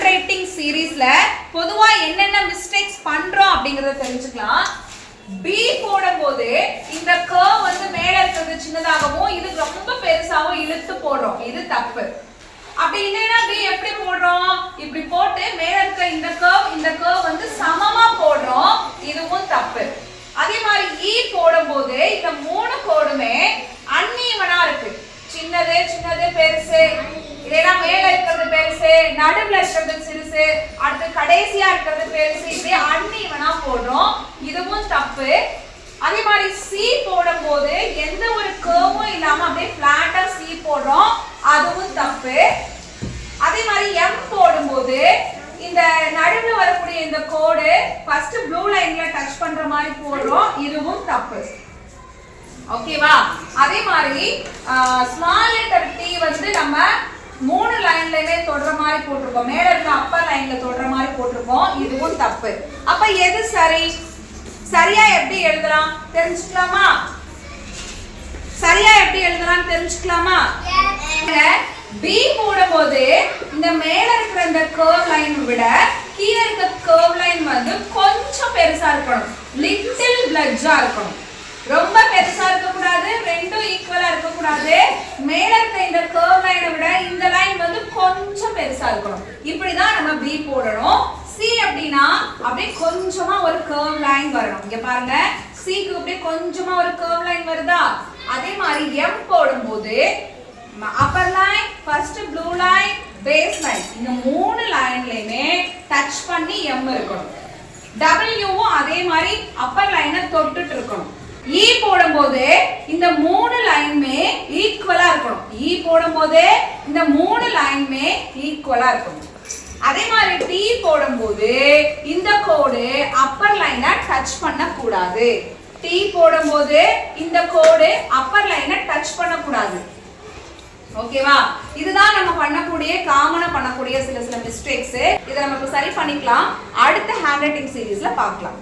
Hand writing சீரீஸ்ல பொதுவா என்னென்ன மிஸ்டேக்ஸ் பண்றோம் அப்படிங்கறத தெரிஞ்சுக்கலாம். B போடும்போது இந்த கர்வ் வந்து மேல இருக்கிறது சின்னதாகவும் இது ரொம்ப பெருசாகவும் இழுத்து போடுறோம். இது தப்பு. அப்படி இல்லைன்னா B எப்படி போடுறோம்? இப்படி போட்டு மேல இருக்க இந்த கர்வ் வந்து சமமா போடுறோம். இதுவும் தப்பு. அதே மாதிரி E போடும்போது இந்த மூணு கோடுமே அன்ஈவனா இருக்கு. சின்னது சின்னது பெருசு, இதெல்லாம் மேல இருக்கிறது பெருசு, நடுவுல இருக்கிறது சிறுசு, அடுத்து கடைசியா இருக்கிறது பெருசு, இப்படி அன்ஈவனா போடுறோம். இதுவும் தப்பு. அதே மாதிரி C போடும்போது எந்த ஒரு கர்வும் இல்லாம அப்படியே பிளாட்டா C போடுறோம். அதுவும் தப்பு. அதே மாதிரி M போடும்போது இந்த நடுவுல வரக்கூடிய இந்த கோடு ஃபர்ஸ்ட் ப்ளூ லைன்ல டச் பண்ற மாதிரி போடுறோம். இதுவும் தப்பு. ஓகேவா? அதே மாதிரி ஸ்மால் லெட்டர் T வந்து நம்ம மூணு லைன்லயே தொடற மாதிரி போட்டுருக்கோம். மேல இருக்க அப்பர் லைன்ல தொடற மாதிரி போட்டுருக்கோம். இதுவும் தப்பு. அப்ப எது சரி? சரியா எப்படி எழுதலாம் தெரிஞ்சுக்கலாமா? சரியா எப்படி எழுதலாம் தெரிஞ்சுக்கலாமா? B போடும்போது இந்த மேல இருக்கிற இந்த கர்வ் லைன் விட கீழே இருக்க கர்வ் லைன் வந்து கொஞ்சம் பெருசா இருக்கணும். லிட்டில் பிளட்ஜா இருக்கணும். ரொம்ப பெருசா இருக்க கூடாது, ரெண்டும் ஈக்குவலா இருக்க கூடாது. மேல இருக்க இந்த கர்வ் லைனை விட இந்த லைன் வந்து கொஞ்சம் பெருசா இருக்கணும். இப்படிதான் நம்ம B போடணும். C அப்படினா அப்படியே கொஞ்சமா ஒரு கர்வ் லைன் வரணும். இங்க பாருங்க, C க்கு அப்படியே கொஞ்சமா ஒரு கர்வ் லைன் வருதா? அதே மாதிரி M போடும்போது upper line, first blue line, base line, இந்த மூணு லைன்லயுமே டச் பண்ணி M இருக்கணும். Wவும் அதே மாதிரி அப்பர் லைனை தொட்டுட்டு இருக்கணும். E போடும்போது இந்த மூணு லைனுமே ஈக்குவலா இருக்கணும். E போடும்போது இந்த மூணு லைனுமே ஈக்குவலா இருக்கணும். அதே மாதிரி T போடும்போது இந்த கோடு அப்பர் லைனை டச் பண்ண கூடாது. T போடும்போது இந்த கோடு அப்பர் லைனை டச் பண்ண கூடாது. ஓகேவா? இதுதான் நம்ம பண்ணக்கூடிய காமனா பண்ணக்கூடிய சில மிஸ்டேக்ஸ். இதை நம்ம சரி பண்ணிக்கலாம். அடுத்த ஹேண்ட் ரைட்டிங் சீரீஸ்ல பார்க்கலாம்.